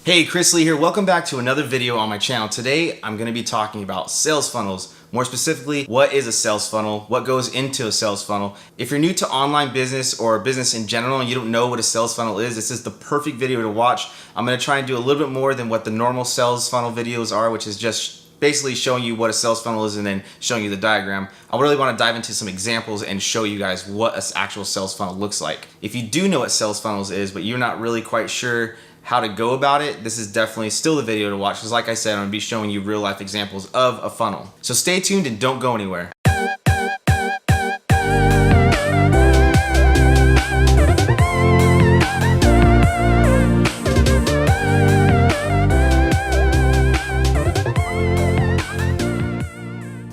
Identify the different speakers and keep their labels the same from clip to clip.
Speaker 1: Hey, Chris Lee here. Welcome back to another video on my channel. Today, I'm going to be talking about sales funnels. More specifically, what is a sales funnel? What goes into a sales funnel? If you're new to online business or business in general and you don't know what a sales funnel is, this is the perfect video to watch. I'm going to try and do a little bit more than what the normal sales funnel videos are, which is just basically showing you what a sales funnel is and then showing you the diagram. I really want to dive into some examples and show you guys what an actual sales funnel looks like. If you do know what sales funnels is, but you're not really quite sure how to go about it, this is definitely still the video to watch because like I said, I'm going to be showing you real life examples of a funnel. So stay tuned and don't go anywhere.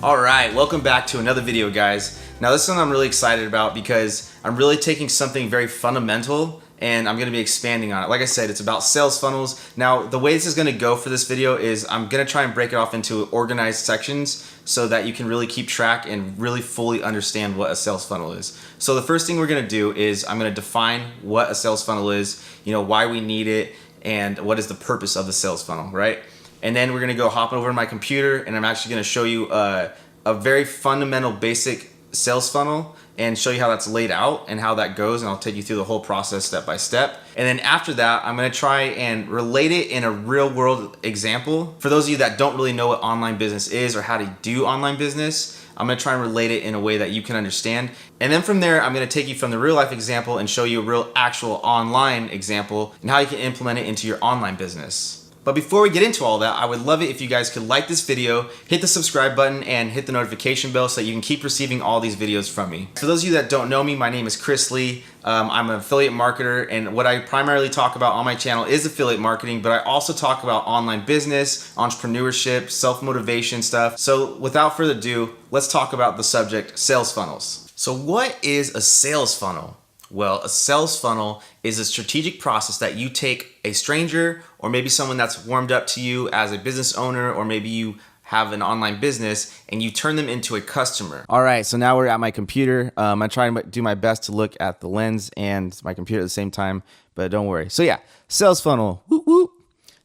Speaker 1: Alright, welcome back to another video, guys. Now this one I'm really excited about because I'm really taking something very fundamental and I'm going to be expanding on it. Like I said, it's about sales funnels. Now the way this is going to go for this video is I'm going to try and break it off into organized sections so that you can really keep track and really fully understand what a sales funnel is. So the first thing we're going to do is I'm going to define what a sales funnel is, why we need it, and what is the purpose of the sales funnel, right? And then we're going to go hop over to my computer and I'm actually going to show you a very fundamental basic sales funnel and show you how that's laid out and how that goes, and I'll take you through the whole process step by step. And then after that, I'm going to try and relate it in a real world example. For those of you that don't really know what online business is or how to do online business, I'm going to try and relate it in a way that you can understand. And then from there, I'm going to take you from the real life example and show you a real actual online example and how you can implement it into your online business. But before we get into all that, I would love it if you guys could like this video, hit the subscribe button, and hit the notification bell so that you can keep receiving all these videos from me. For those of you that don't know me, my name is Chris Lee. I'm an affiliate marketer, and what I primarily talk about on my channel is affiliate marketing, but I also talk about online business, entrepreneurship, self-motivation stuff. So without further ado, let's talk about the subject, sales funnels. So what is a sales funnel? Well, a sales funnel is a strategic process that you take a stranger or maybe someone that's warmed up to you as a business owner, or maybe you have an online business and you turn them into a customer. All right, so now we're at my computer. I try to do my best to look at the lens and my computer at the same time, but don't worry. So yeah, sales funnel. Woo woo.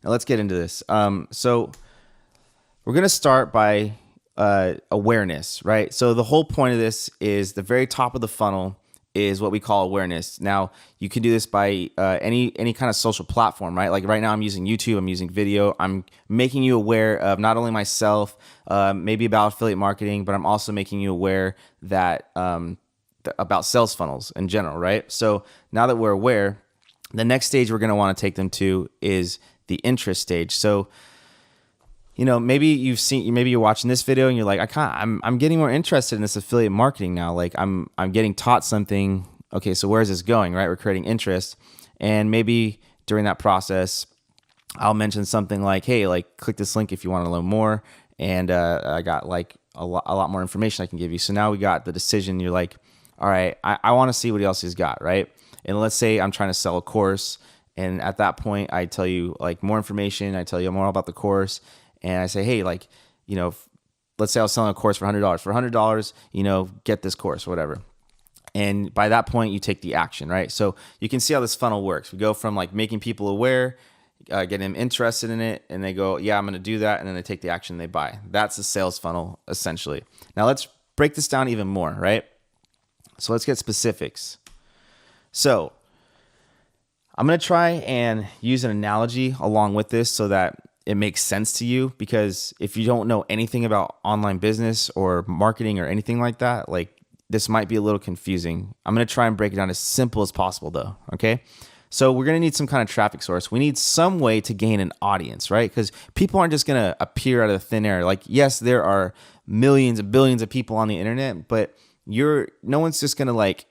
Speaker 1: Now let's get into this. So we're gonna start by awareness, right? So the whole point of this is the very top of the funnel is what we call awareness. Now, you can do this by any kind of social platform, right? Like right now I'm using YouTube, I'm using video. I'm making you aware of not only myself, maybe about affiliate marketing, but I'm also making you aware that about sales funnels in general, right? So now that we're aware, the next stage we're gonna wanna take them to is the interest stage. So maybe you're watching this video and you're like, I'm getting more interested in this affiliate marketing now. Like I'm getting taught something. Okay, so where is this going, right? We're creating interest. And maybe during that process, I'll mention something like, hey, like click this link if you want to learn more. And I got like a lot more information I can give you. So now we got the decision. You're like, all right, I want to see what else he's got, right? And let's say I'm trying to sell a course. And at that point, I tell you like more information. I tell you more about the course. And I say, hey, like, let's say I was selling a course for $100. For $100, get this course, whatever. And by that point, you take the action, right? So you can see how this funnel works. We go from like making people aware, getting them interested in it, and they go, yeah, I'm going to do that. And then they take the action and they buy. That's the sales funnel, essentially. Now let's break this down even more, right? So let's get specifics. So I'm going to try and use an analogy along with this so that it makes sense to you, because if you don't know anything about online business or marketing or anything like that, like this might be a little confusing. I'm going to try and break it down as simple as possible though. Okay. So we're going to need some kind of traffic source. We need some way to gain an audience, right? Because people aren't just going to appear out of thin air. Like, yes, there are millions and billions of people on the internet, but no one's just going to like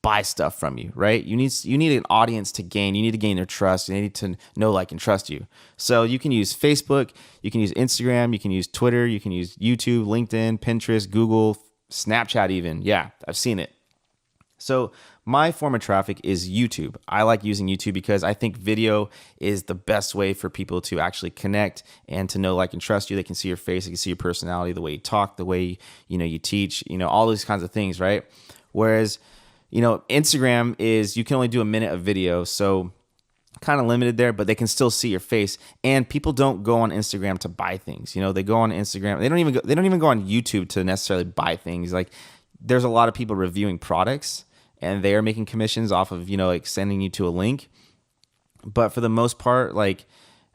Speaker 1: buy stuff from you, right? You need an audience to gain. You need to gain their trust. You need to know, like, and trust you. So you can use Facebook, you can use Instagram, you can use Twitter, you can use YouTube, LinkedIn, Pinterest, Google, Snapchat even. Yeah, I've seen it. So my form of traffic is YouTube. I like using YouTube because I think video is the best way for people to actually connect and to know, like, and trust you. They can see your face, they can see your personality, the way you talk, the way you teach, all these kinds of things, right? Whereas Instagram is you can only do a minute of video. So kind of limited there, but they can still see your face. And people don't go on Instagram to buy things. You know, they go on Instagram. They don't even go on YouTube to necessarily buy things. Like, there's a lot of people reviewing products, and they are making commissions off of, you know, like sending you to a link. But for the most part, like,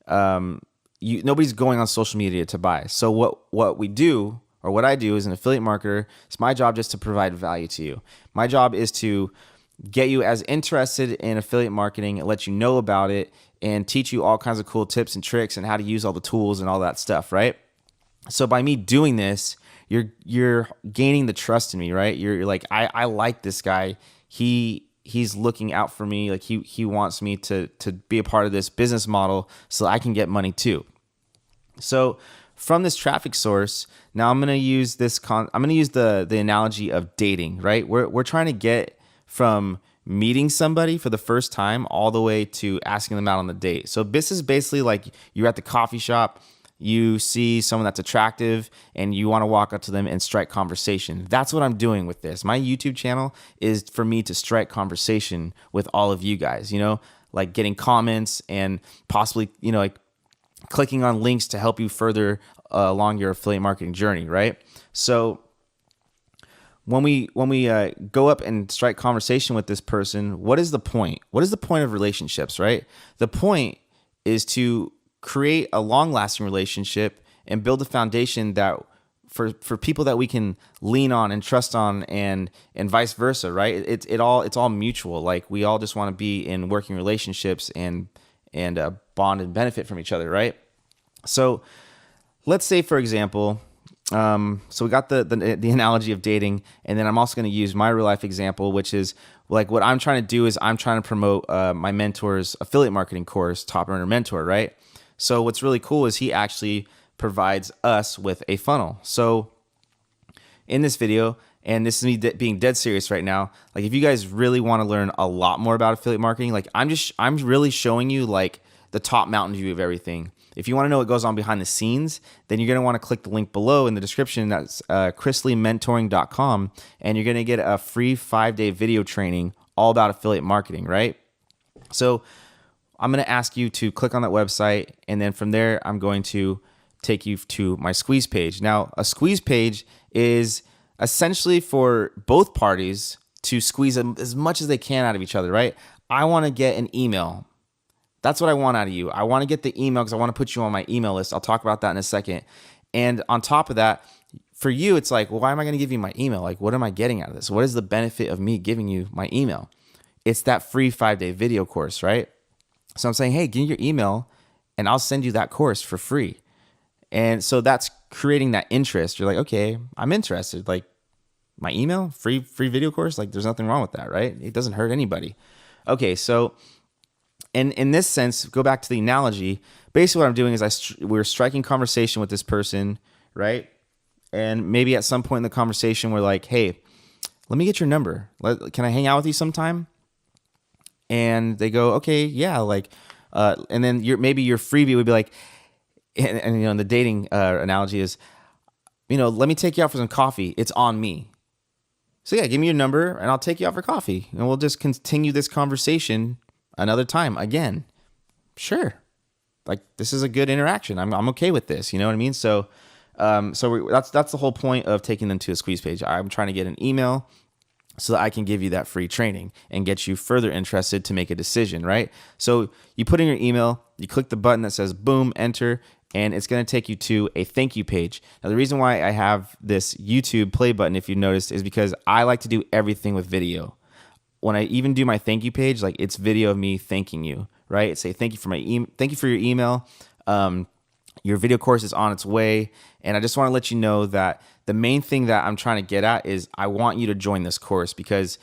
Speaker 1: nobody's going on social media to buy. So what we do, or what I do as an affiliate marketer, it's my job just to provide value to you. My job is to get you as interested in affiliate marketing and let you know about it and teach you all kinds of cool tips and tricks and how to use all the tools and all that stuff, right? So by me doing this, you're gaining the trust in me, right? You're like, I like this guy. He's looking out for me. Like, he wants me to be a part of this business model so I can get money too. So from this traffic source, now I'm going to use the analogy of dating, right? We're trying to get from meeting somebody for the first time all the way to asking them out on the date. So this is basically like you're at the coffee shop, you see someone that's attractive, and you want to walk up to them and strike conversation. That's what I'm doing with this. My YouTube channel is for me to strike conversation with all of you guys, you know, like getting comments and possibly, you know, like clicking on links to help you further along your affiliate marketing journey, right? So when we go up and strike conversation with this person, what is the point? What is the point of relationships, right? The point is to create a long-lasting relationship and build a foundation that for people that we can lean on and trust on, and vice versa, right? It's all mutual. Like, we all just want to be in working relationships and bond and benefit from each other, right? So let's say, for example, so we got the analogy of dating, and then I'm also going to use my real life example, which is like what I'm trying to do is I'm trying to promote my mentor's affiliate marketing course, Top Earner Mentor, right? So what's really cool is he actually provides us with a funnel. So in this video, and this is me being dead serious right now, like, if you guys really want to learn a lot more about affiliate marketing, like, I'm really showing you like the top mountain view of everything. If you want to know what goes on behind the scenes, then you're going to want to click the link below in the description. That's chrisleymentoring.com, and you're going to get a free 5-day video training all about affiliate marketing, right? So I'm going to ask you to click on that website, and then from there, I'm going to take you to my squeeze page. Now, a squeeze page is essentially for both parties to squeeze as much as they can out of each other, right? I want to get an email. That's what I want out of you. I want to get the email because I want to put you on my email list. I'll talk about that in a second. And on top of that, for you, it's like, well, why am I going to give you my email? Like, what am I getting out of this? What is the benefit of me giving you my email? It's that free 5-day video course, right? So I'm saying, hey, give me your email and I'll send you that course for free. And so that's creating that interest. You're like, okay, I'm interested. Like, my email, free video course, like, there's nothing wrong with that, right? It doesn't hurt anybody. Okay, so in this sense, go back to the analogy. Basically, what I'm doing is we're striking conversation with this person, right? And maybe at some point in the conversation, we're like, hey, let me get your number. Can I hang out with you sometime? And they go, okay, yeah, like, and then maybe your freebie would be like, and you know, the dating analogy is, you know, let me take you out for some coffee. It's on me. So yeah, give me your number and I'll take you out for coffee, and we'll just continue this conversation another time. Again, sure, like, this is a good interaction. I'm okay with this. You know what I mean? So, that's the whole point of taking them to a squeeze page. I'm trying to get an email so that I can give you that free training and get you further interested to make a decision, right? So you put in your email, you click the button that says boom, enter, and it's going to take you to a thank you page. Now, the reason why I have this YouTube play button, if you noticed, is because I like to do everything with video. When I even do my thank you page, like, it's video of me thanking you, right? Say thank you for thank you for your email. Your video course is on its way, and I just want to let you know that the main thing that I'm trying to get at is I want you to join this course, because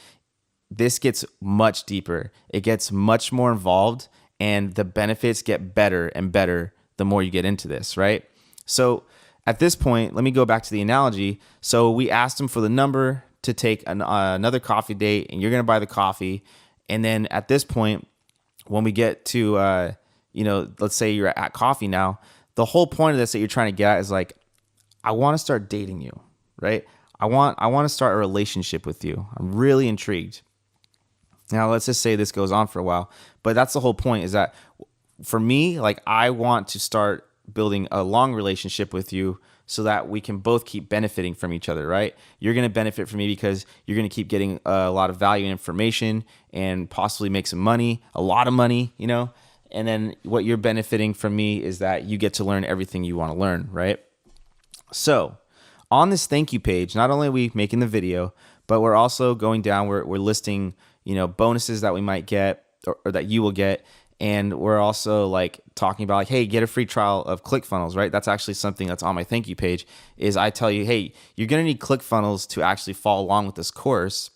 Speaker 1: this gets much deeper. It gets much more involved, and the benefits get better and better the more you get into this, right? So at this point, let me go back to the analogy. So we asked him for the number to take another coffee date, and you're going to buy the coffee. And then at this point, when we get to, let's say you're at coffee now, the whole point of this that you're trying to get at is like, I want to start dating you, right? I want to start a relationship with you. I'm really intrigued. Now, let's just say this goes on for a while, but that's the whole point, is that for me, like, I want to start building a long relationship with you so that we can both keep benefiting from each other, right? You're going to benefit from me because you're going to keep getting a lot of value and information and possibly make some money, a lot of money, you know? And then what you're benefiting from me is that you get to learn everything you want to learn, right? So on this thank you page, not only are we making the video, but we're also going down, we're listing, bonuses that we might get or that you will get. And we're also like talking about like, hey, get a free trial of ClickFunnels, right? That's actually something that's on my thank you page, is I tell you, hey, you're going to need ClickFunnels to actually follow along with this course.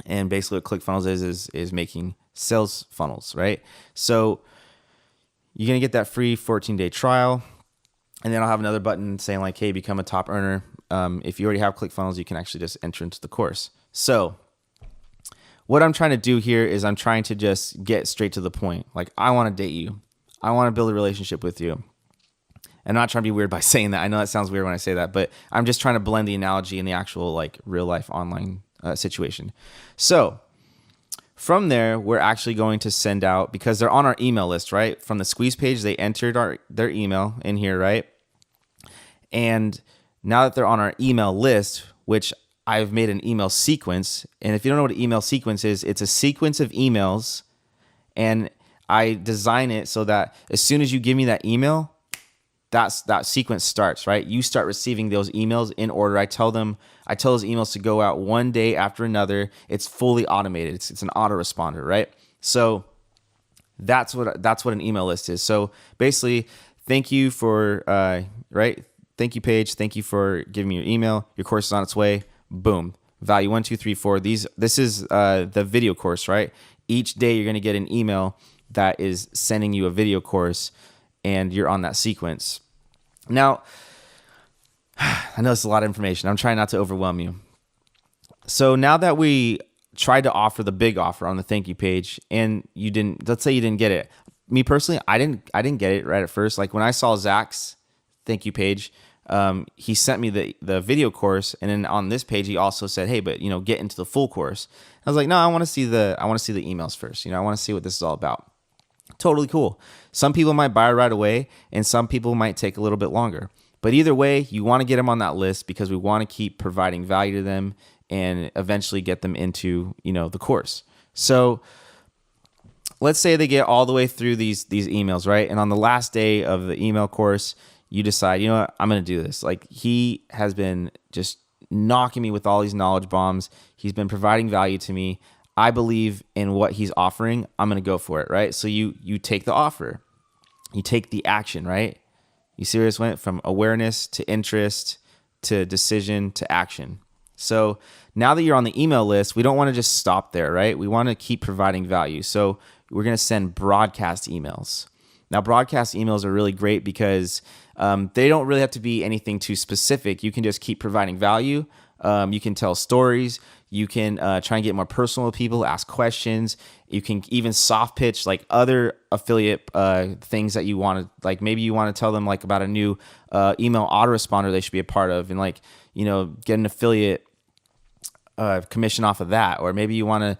Speaker 1: And basically what ClickFunnels is making sales funnels, right? So you're going to get that free 14-day trial. And then I'll have another button saying like, hey, become a top earner. If you already have ClickFunnels, you can actually just enter into the course. So what I'm trying to do here is I'm trying to just get straight to the point. Like, I want to date you. I want to build a relationship with you. I'm not trying to be weird by saying that. I know that sounds weird when I say that, but I'm just trying to blend the analogy and the actual like real life online situation. So from there, we're actually going to send out, because they're on our email list, right? From the squeeze page, they entered their email in here, right? And now that they're on our email list, which I've made an email sequence. And if you don't know what an email sequence is, it's a sequence of emails. And I design it so that as soon as you give me that email, that sequence starts, right? You start receiving those emails in order. I tell those emails to go out one day after another. It's fully automated. It's an autoresponder, right? So that's what an email list is. So basically, thank you for, right? Thank you page. Thank you for giving me your email. Your course is on its way. Boom. Value 1, 2, 3, 4. This is the video course, right? Each day you're going to get an email that is sending you a video course, and you're on that sequence. Now, I know it's a lot of information. I'm trying not to overwhelm you. So now that we tried to offer the big offer on the thank you page, and let's say you didn't get it. Me personally, I didn't get it right at first. Like when I saw Zach's thank you page, he sent me the video course, and then on this page he also said, hey, but get into the full course. I was like, no, I want to see the emails first. I want to see what this is all about. Totally cool. Some people might buy it right away, and some people might take a little bit longer. But either way, you want to get them on that list because we want to keep providing value to them and eventually get them into the course. So let's say they get all the way through these emails, right? And on the last day of the email course, you decide, what, I'm going to do this. Like, he has been just knocking me with all these knowledge bombs. He's been providing value to me. I believe in what he's offering. I'm going to go for it, right? So you take the offer. You take the action, right? You see where this went from awareness to interest to decision to action. So now that you're on the email list, we don't want to just stop there, right? We want to keep providing value. So we're going to send broadcast emails. Now, broadcast emails are really great because they don't really have to be anything too specific. You can just keep providing value. You can tell stories. You can try and get more personal with people, ask questions. You can even soft pitch like other affiliate things that you want to, like maybe you want to tell them like about a new email autoresponder they should be a part of, and like, get an affiliate commission off of that. Or maybe you want to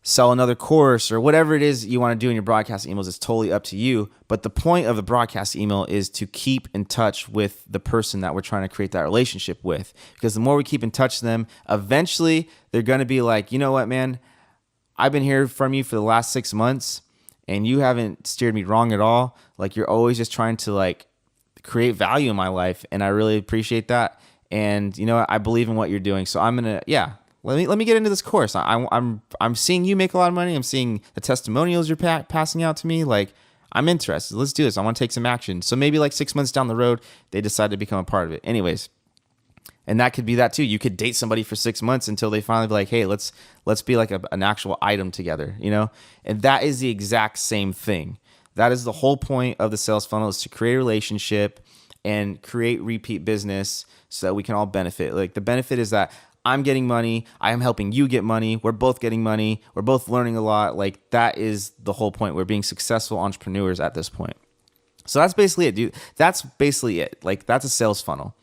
Speaker 1: sell another course or whatever it is you want to do in your broadcast emails. It's totally up to you. But the point of the broadcast email is to keep in touch with the person that we're trying to create that relationship with. Because the more we keep in touch with them, eventually they're going to be like, you know what, man, I've been hearing from you for the last 6 months and you haven't steered me wrong at all. Like, you're always just trying to like create value in my life. And I really appreciate that. And I believe in what you're doing. So I'm going to, Let me get into this course. I'm seeing you make a lot of money. I'm seeing the testimonials you're passing out to me. Like, I'm interested. Let's do this. I want to take some action. So maybe like 6 months down the road, they decide to become a part of it. Anyways, and that could be that too. You could date somebody for 6 months until they finally be like, hey, let's be like an actual item together, And that is the exact same thing. That is the whole point of the sales funnel, is to create a relationship and create repeat business so that we can all benefit. Like, the benefit is that I'm getting money. I am helping you get money. We're both getting money. We're both learning a lot. Like, that is the whole point. We're being successful entrepreneurs at this point. So that's basically it, dude. That's basically it. Like, that's a sales funnel.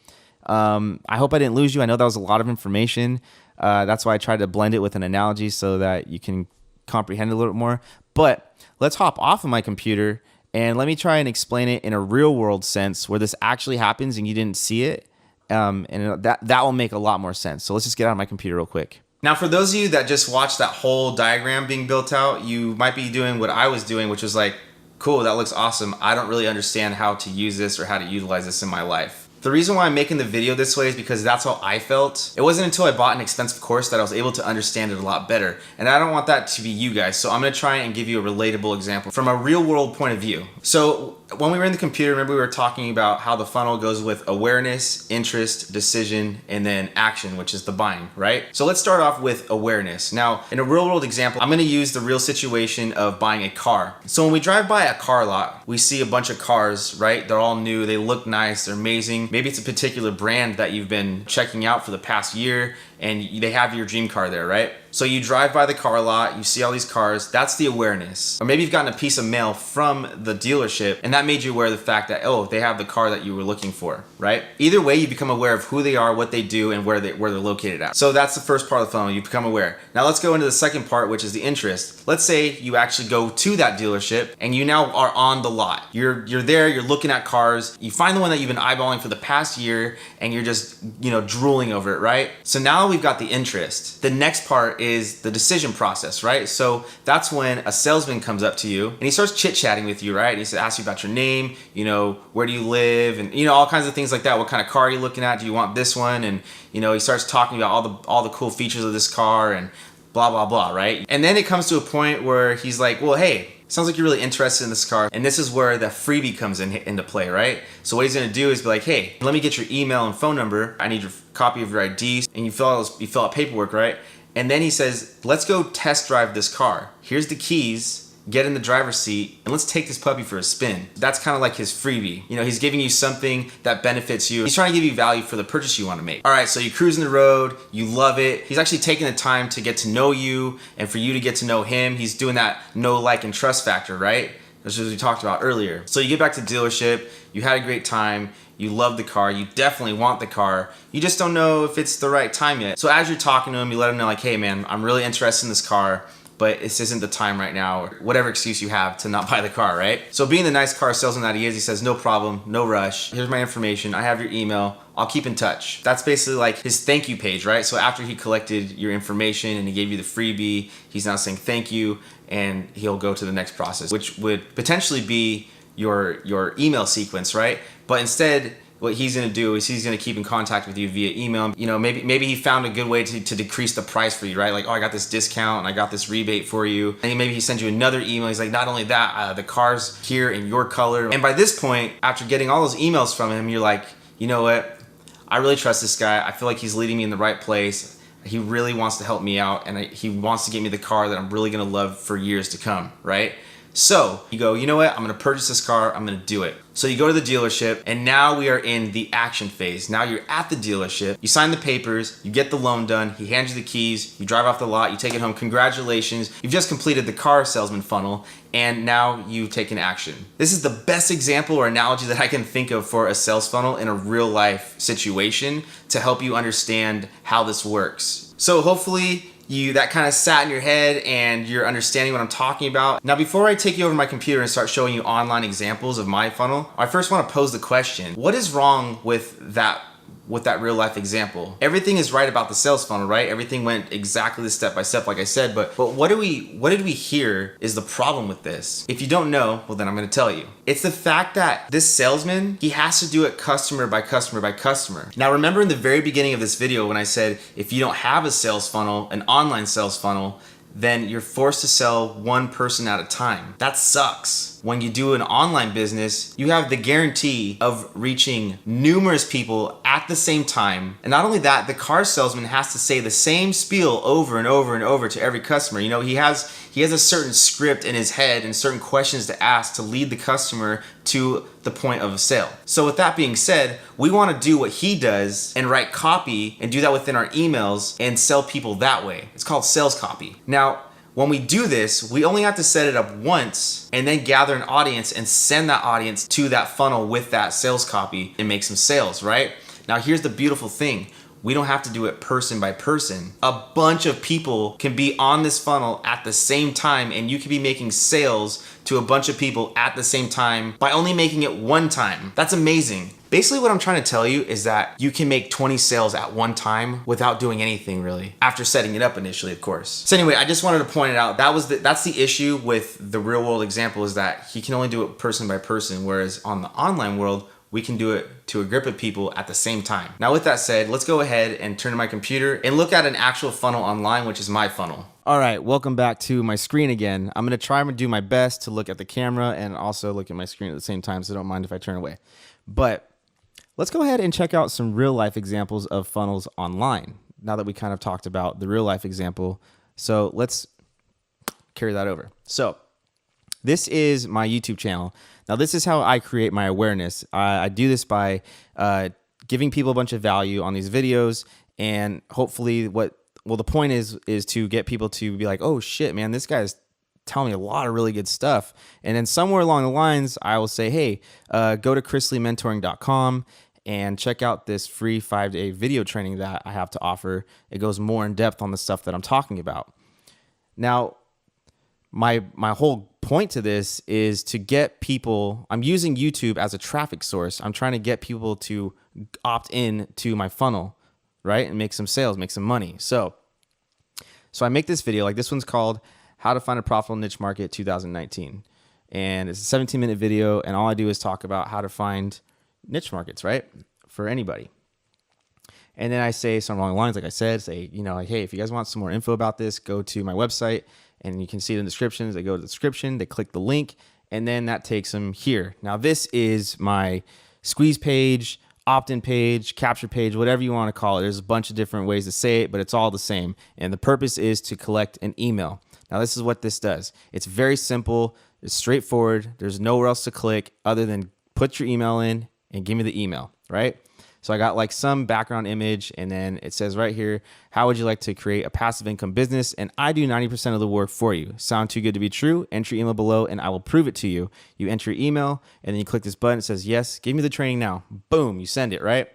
Speaker 1: I hope I didn't lose you. I know that was a lot of information. That's why I tried to blend it with an analogy so that you can comprehend it a little bit more. But let's hop off of my computer and let me try and explain it in a real world sense where this actually happens and you didn't see it. And that will make a lot more sense. So let's just get out of my computer real quick. Now, for those of you that just watched that whole diagram being built out, you might be doing what I was doing, which was like, cool, that looks awesome. I don't really understand how to use this or how to utilize this in my life. The reason why I'm making the video this way is because that's how I felt. It wasn't until I bought an expensive course that I was able to understand it a lot better. And I don't want that to be you guys. So I'm gonna try and give you a relatable example from a real world point of view. So when we were in the computer, remember we were talking about how the funnel goes with awareness, interest, decision, and then action, which is the buying, right? So let's start off with awareness. Now, in a real world example, I'm gonna use the real situation of buying a car. So when we drive by a car lot, we see a bunch of cars, right? They're all new, they look nice, they're amazing. Maybe it's a particular brand that you've been checking out for the past year and they have your dream car there, right? So you drive by the car lot, you see all these cars, that's the awareness. Or maybe you've gotten a piece of mail from the dealership and that made you aware of the fact that, oh, they have the car that you were looking for, right? Either way, you become aware of who they are, what they do, and where they're located at. So that's the first part of the funnel, you become aware. Now let's go into the second part, which is the interest. Let's say you actually go to that dealership and you now are on the lot. You're there, you're looking at cars, you find the one that you've been eyeballing for the past year and you're just, drooling over it, right? So now we've got the interest. The next part is the decision process, right? So that's when a salesman comes up to you and he starts chit-chatting with you, right? And he asks you about your name, where do you live, and all kinds of things like that. What kind of car are you looking at? Do you want this one? And he starts talking about all the cool features of this car and blah blah blah, right? And then it comes to a point where he's like, well, hey, sounds like you're really interested in this car, and this is where the freebie comes into play, right? So what he's gonna do is be like, hey, let me get your email and phone number. I need your copy of your ID, and you fill out paperwork, right? And then he says, let's go test drive this car. Here's the keys. Get in the driver's seat and let's take this puppy for a spin. That's kind of like his freebie. He's giving you something that benefits you. He's trying to give you value for the purchase you want to make. All right, so you're cruising the road, you love it. He's actually taking the time to get to know you and for you to get to know him. He's doing that know, like, and trust factor, right? That's what we talked about earlier. So you get back to the dealership, you had a great time, you love the car, you definitely want the car, you just don't know if it's the right time yet. So as you're talking to him, you let him know like, hey man, I'm really interested in this car, but this isn't the time right now, or whatever excuse you have to not buy the car, right? So being the nice car salesman that he is, he says, no problem, no rush. Here's my information, I have your email, I'll keep in touch. That's basically like his thank you page, right? So after he collected your information and he gave you the freebie, he's now saying thank you, and he'll go to the next process, which would potentially be your email sequence, right? But instead, what he's gonna do is he's gonna keep in contact with you via email. Maybe he found a good way to decrease the price for you, right? Like, oh, I got this discount and I got this rebate for you. And maybe he sends you another email. He's like, not only that, the car's here in your color. And by this point, after getting all those emails from him, you're like, you know what? I really trust this guy. I feel like he's leading me in the right place. He really wants to help me out, and he wants to get me the car that I'm really gonna love for years to come, right? So you go, you know what? I'm gonna purchase this car, I'm gonna do it. So you go to the dealership, and now we are in the action phase. Now you're at the dealership, you sign the papers, you get the loan done, he hands you the keys, you drive off the lot, you take it home, congratulations, you've just completed the car salesman funnel, and now you take an action. This is the best example or analogy that I can think of for a sales funnel in a real life situation to help you understand how this works. So hopefully that kind of sat in your head and you're understanding what I'm talking about. Now, before I take you over my computer and start showing you online examples of my funnel, I first want to pose the question, what is wrong with that real life example? Everything is right about the sales funnel, right? Everything went exactly the step by step, like I said, but what did we hear is the problem with this? If you don't know, well then I'm gonna tell you. It's the fact that this salesman, he has to do it customer by customer by customer. Now remember in the very beginning of this video when I said, if you don't have a sales funnel, an online sales funnel, then you're forced to sell one person at a time. That sucks. When you do an online business, you have the guarantee of reaching numerous people at the same time. And not only that, the car salesman has to say the same spiel over and over and over to every customer. He has a certain script in his head and certain questions to ask to lead the customer to the point of a sale. So with that being said, we want to do what he does and write copy and do that within our emails and sell people that way. It's called sales copy. Now, when we do this, we only have to set it up once and then gather an audience and send that audience to that funnel with that sales copy and make some sales, right? Now, here's the beautiful thing. we don't have to do it person by person. A bunch of people can be on this funnel at the same time, and you can be making sales to a bunch of people at the same time by only making it one time. That's amazing. Basically what I'm trying to tell you is that you can make 20 sales at one time without doing anything really, after setting it up initially, of course. So anyway, I just wanted to point it out. That's the issue with the real world example, is that he can only do it person by person, whereas on the online world, we can do it to a group of people at the same time. Now with that said, let's go ahead and turn to my computer and look at an actual funnel online, which is my funnel. All right, welcome back to my screen again. I'm gonna try and do my best to look at the camera and also look at my screen at the same time, so don't mind if I turn away. But let's go ahead and check out some real life examples of funnels online, now that we kind of talked about the real life example. So let's carry that over. So this is my YouTube channel. Now this is how I create my awareness. I do this by giving people a bunch of value on these videos, and hopefully the point is to get people to be like, oh shit, man, this guy's telling me a lot of really good stuff. And then somewhere along the lines, I will say, hey, go to chrisleymentoring.com and check out this free 5-day video training that I have to offer. It goes more in depth on the stuff that I'm talking about. Now, my whole point to this is to get people, I'm using YouTube as a traffic source. I'm trying to get people to opt in to my funnel, right? And make some sales, make some money. So I make this video, like this one's called How to Find a Profitable Niche Market 2019. And it's a 17-minute video, and all I do is talk about how to find niche markets, right? For anybody. And then I say some along the lines, like I said, say, like, hey, if you guys want some more info about this, go to my website, and you can see it in the descriptions. They go to the description, they click the link, and then that takes them here. Now this is my squeeze page, opt-in page, capture page, whatever you want to call it. There's a bunch of different ways to say it, but it's all the same. And the purpose is to collect an email. Now this is what this does. It's very simple. It's straightforward. There's nowhere else to click other than put your email in and give me the email, right? So I got like some background image, and then it says right here, how would you like to create a passive income business? And I do 90% of the work for you. Sound too good to be true? Enter your email below and I will prove it to you. You enter your email and then you click this button. It says, yes, give me the training now. Boom, you send it, right?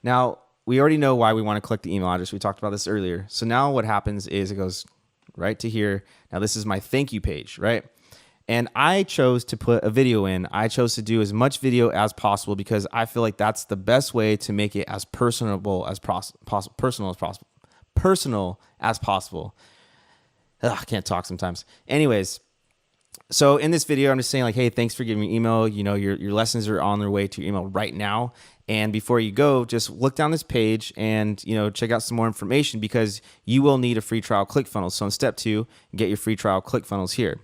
Speaker 1: Now, we already know why we want to collect the email address. We talked about this earlier. So now what happens is it goes right to here. Now this is my thank you page, right? And I chose to put a video in. I chose to do as much video as possible because I feel like that's the best way to make it as personal as possible. Ugh, I can't talk sometimes. Anyways, so in this video, I'm just saying like, hey, thanks for giving me email. Your lessons are on their way to your email right now. And before you go, just look down this page and, check out some more information because you will need a free trial ClickFunnels. So in step 2, get your free trial ClickFunnels here.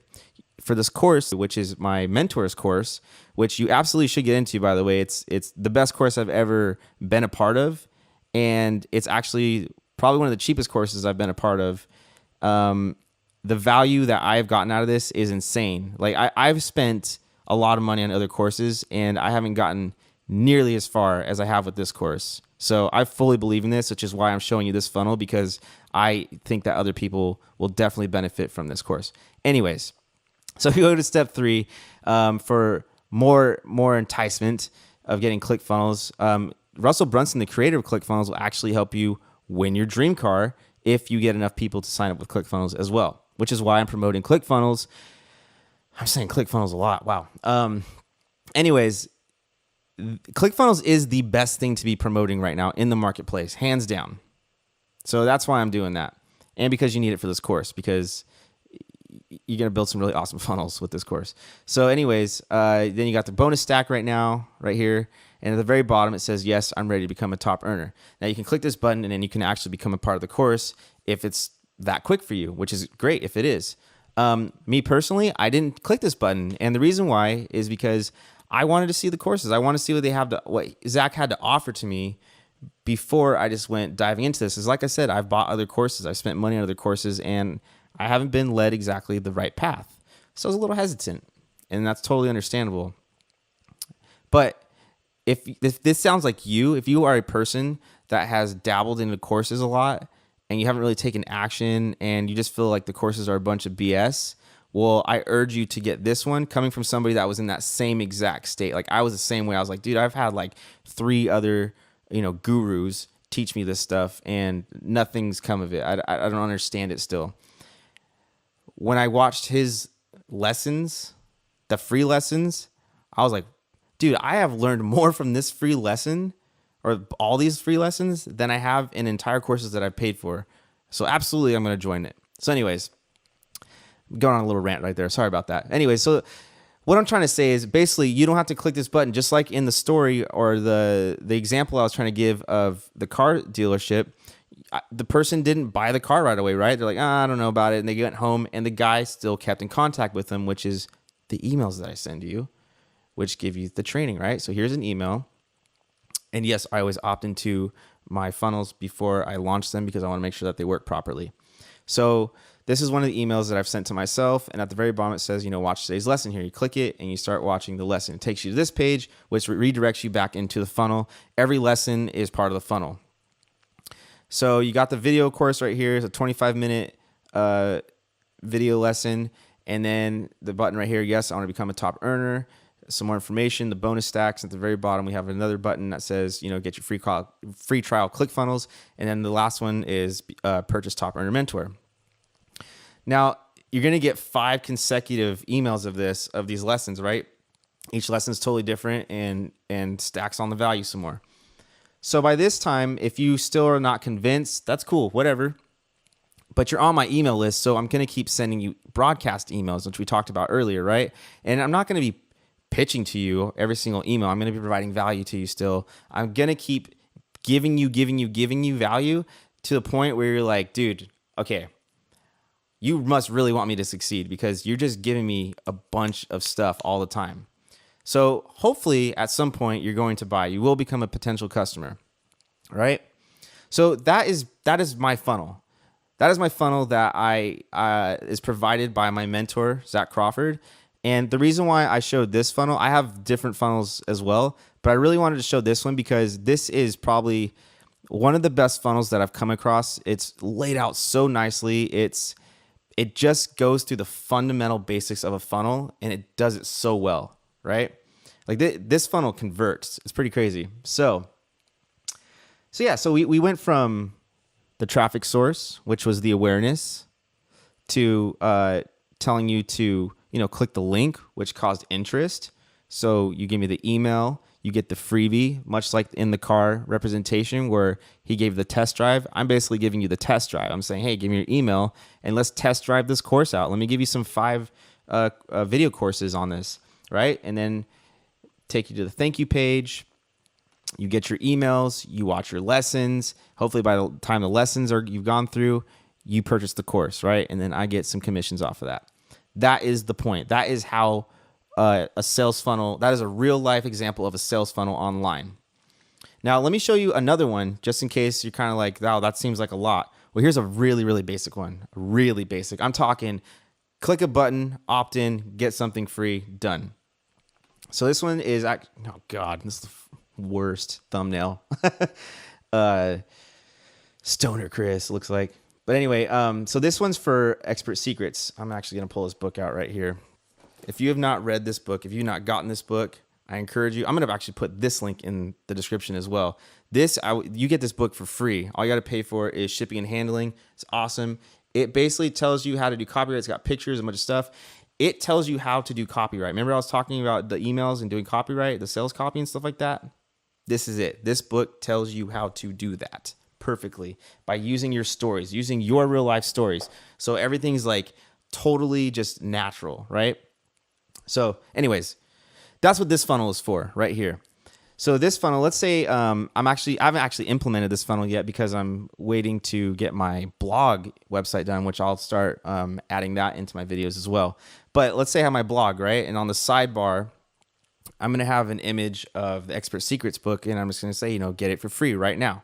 Speaker 1: For this course, which is my mentors course, which you absolutely should get into, by the way. It's the best course I've ever been a part of. And it's actually probably one of the cheapest courses I've been a part of. The value that I've gotten out of this is insane. Like I've spent a lot of money on other courses and I haven't gotten nearly as far as I have with this course. So I fully believe in this, which is why I'm showing you this funnel, because I think that other people will definitely benefit from this course. Anyways, so if you go to step 3, for more enticement of getting ClickFunnels, Russell Brunson, the creator of ClickFunnels, will actually help you win your dream car if you get enough people to sign up with ClickFunnels as well, which is why I'm promoting ClickFunnels. I'm saying ClickFunnels a lot. Wow. Anyways, ClickFunnels is the best thing to be promoting right now in the marketplace, hands down. So that's why I'm doing that. And because you need it for this course, because you're going to build some really awesome funnels with this course. So anyways, then you got the bonus stack right now, right here. And at the very bottom, it says, yes, I'm ready to become a top earner. Now you can click this button and then you can actually become a part of the course if it's that quick for you, which is great if it is. Me personally, I didn't click this button. And the reason why is because I wanted to see the courses. I want to see what Zach had to offer to me before I just went diving into this. Is like I said, I've bought other courses. I've spent money on other courses and I haven't been led exactly the right path. So I was a little hesitant, and that's totally understandable. But if this sounds like you, if you are a person that has dabbled into courses a lot and you haven't really taken action and you just feel like the courses are a bunch of BS, well, I urge you to get this one coming from somebody that was in that same exact state. Like I was the same way. I was like, dude, I've had like 3 other, gurus teach me this stuff, and nothing's come of it. I don't understand it still. When I watched his lessons, the free lessons, I was like, dude, I have learned more from this free lesson or all these free lessons than I have in entire courses that I've paid for. So absolutely, I'm going to join it. So anyways, going on a little rant right there. Sorry about that. Anyway, so what I'm trying to say is basically you don't have to click this button, just like in the story or the example I was trying to give of the car dealership. The person didn't buy the car right away, right? They're like, I don't know about it. And they went home and the guy still kept in contact with them, which is the emails that I send you, which give you the training, right? So here's an email. And yes, I always opt into my funnels before I launch them because I want to make sure that they work properly. So this is one of the emails that I've sent to myself. And at the very bottom, it says, watch today's lesson here. You click it and you start watching the lesson. It takes you to this page, which redirects you back into the funnel. Every lesson is part of the funnel. So you got the video course right here. It's a 25-minute video lesson. And then the button right here, yes, I want to become a top earner. Some more information, the bonus stacks. At the very bottom, we have another button that says, get your free trial ClickFunnels. And then the last one is purchase Top Earner Mentor. Now, you're going to get 5 consecutive emails of these lessons, right? Each lesson is totally different and stacks on the value some more. So by this time, if you still are not convinced, that's cool, whatever. But you're on my email list, so I'm going to keep sending you broadcast emails, which we talked about earlier, right? And I'm not going to be pitching to you every single email. I'm going to be providing value to you still. I'm going to keep giving you value to the point where you're like, dude, okay, you must really want me to succeed because you're just giving me a bunch of stuff all the time. So hopefully at some point you're going to buy. You will become a potential customer, right? So that is my funnel. That is my funnel that is provided by my mentor, Zach Crawford. And the reason why I showed this funnel, I have different funnels as well, but I really wanted to show this one because this is probably one of the best funnels that I've come across. It's laid out so nicely. It just goes through the fundamental basics of a funnel and it does it so well, right? Like this funnel converts. It's pretty crazy. So we went from the traffic source, which was the awareness, to telling you to, click the link, which caused interest. So you give me the email, you get the freebie, much like in the car representation where he gave the test drive. I'm basically giving you the test drive. I'm saying, hey, give me your email and let's test drive this course out. Let me give you some 5 video courses on this, right? And then take you to the thank you page. You get your emails, you watch your lessons. Hopefully by the time the lessons you've gone through, you purchase the course, right? And then I get some commissions off of that. That is the point. That is how a sales funnel, that is a real life example of a sales funnel online. Now, let me show you another one just in case you're kind of like, wow, that seems like a lot. Well, here's a really, really basic one. Really basic. I'm talking click a button, opt in, get something free, done. So this one is, oh God, this is the worst thumbnail. Stoner Chris looks like. But anyway, so this one's for Expert Secrets. I'm actually going to pull this book out right here. If you have not read this book, if you've not gotten this book, I encourage you. I'm going to actually put this link in the description as well. You get this book for free. All you got to pay for is shipping and handling. It's awesome. It basically tells you how to do copyright. It's got pictures and a bunch of stuff. It tells you how to do copyright. Remember I was talking about the emails and doing copyright, the sales copy and stuff like that? This is it. This book tells you how to do that perfectly by using your stories, using your real life stories. So everything's like totally just natural, right? So anyways, that's what this funnel is for right here. So this funnel, let's say I haven't actually implemented this funnel yet because I'm waiting to get my blog website done, which I'll start adding that into my videos as well. But let's say I have my blog, right? And on the sidebar, I'm going to have an image of the Expert Secrets book, and I'm just going to say, get it for free right now.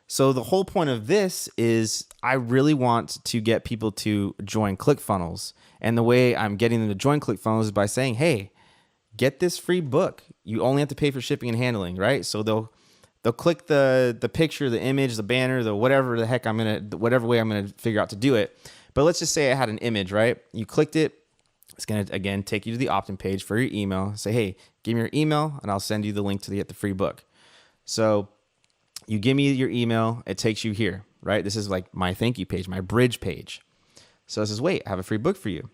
Speaker 1: So the whole point of this is I really want to get people to join ClickFunnels. And the way I'm getting them to join ClickFunnels is by saying, hey, get this free book. You only have to pay for shipping and handling, right? So they'll click the picture, the image, the banner, the whatever the heck whatever way I'm gonna figure out to do it. But let's just say I had an image, right? You clicked it. It's gonna again take you to the opt-in page for your email. Say, hey, give me your email, and I'll send you the link to get the free book. So You give me your email, it takes you here, right? This is like my thank you page, my bridge page. So it says, wait, I have a free book for you.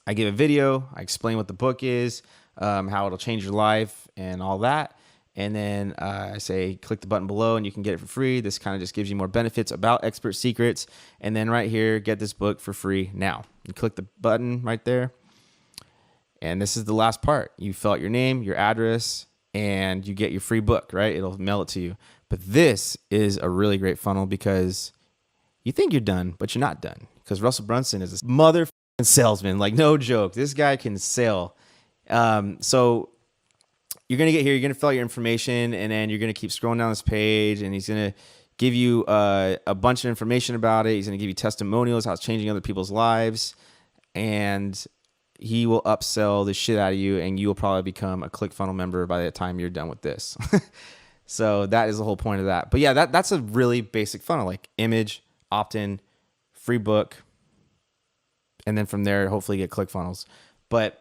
Speaker 1: I give a video, I explain what the book is, how it'll change your life and all that. And then I say, click the button below and you can get it for free. This kind of just gives you more benefits about Expert Secrets. And then right here, get this book for free now. You click the button right there. And this is the last part. You fill out your name, your address, and you get your free book, right? It'll mail it to you. But this is a really great funnel because you think you're done, but you're not done. Because Russell Brunson is a motherfucking salesman. Like, no joke. This guy can sell. So you're going to get here, you're going to fill out your information, and then you're going to keep scrolling down this page, and he's going to give you a bunch of information about it. He's going to give you testimonials, how it's changing other people's lives, and he will upsell the shit out of you, and you will probably become a ClickFunnels member by the time you're done with this. So that is the whole point of that. But yeah, that's a really basic funnel, like image, opt-in, free book, and then from there, hopefully get ClickFunnels. But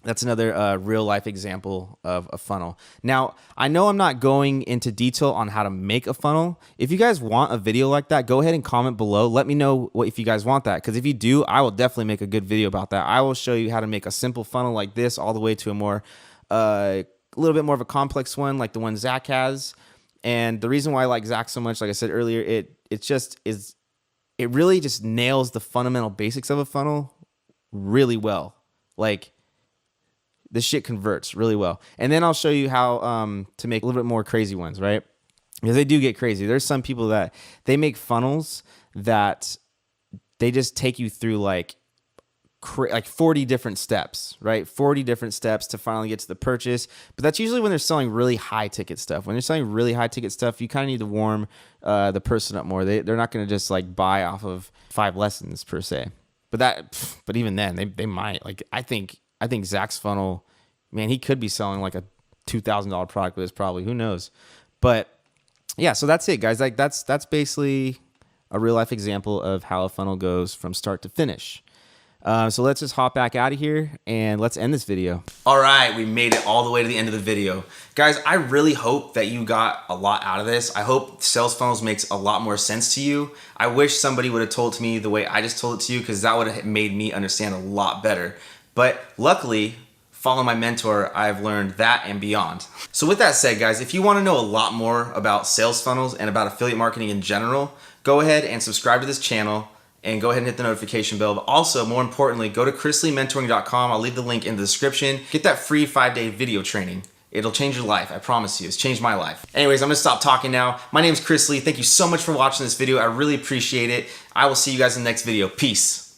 Speaker 1: that's another real life example of a funnel. Now, I know I'm not going into detail on how to make a funnel. If you guys want a video like that, go ahead and comment below. Let me know if you guys want that. Because if you do, I will definitely make a good video about that. I will show you how to make a simple funnel like this all the way to a more, a little bit more of a complex one like the one Zach has. And the reason why I like Zach so much, like I said earlier, it really just nails the fundamental basics of a funnel really well. Like, this shit converts really well. And then I'll show you how to make a little bit more crazy ones, right? Because they do get crazy. There's some people that they make funnels that they just take you through like 40 different steps, right? 40 different steps to finally get to the purchase. But that's usually when they're selling really high ticket stuff. When they're selling really high ticket stuff, you kind of need to warm the person up more. They're not going to just like buy off of 5 lessons per se. But even then, they might. Like, I think Zach's funnel, man, he could be selling like a $2,000 product with this probably. Who knows? But yeah, so that's it, guys. Like that's basically a real life example of how a funnel goes from start to finish. So let's just hop back out of here and let's end this video. All right, we made it all the way to the end of the video. Guys, I really hope that you got a lot out of this. I hope sales funnels makes a lot more sense to you. I wish somebody would have told me the way I just told it to you, because that would have made me understand a lot better. But luckily, following my mentor, I've learned that and beyond. So with that said, guys, if you want to know a lot more about sales funnels and about affiliate marketing in general, go ahead and subscribe to this channel and go ahead and hit the notification bell. But also, more importantly, go to chrisleymentoring.com. I'll leave the link in the description. Get that free 5-day video training. It'll change your life, I promise you. It's changed my life. Anyways, I'm gonna stop talking now. My name is Chris Lee. Thank you so much for watching this video. I really appreciate it. I will see you guys in the next video. Peace.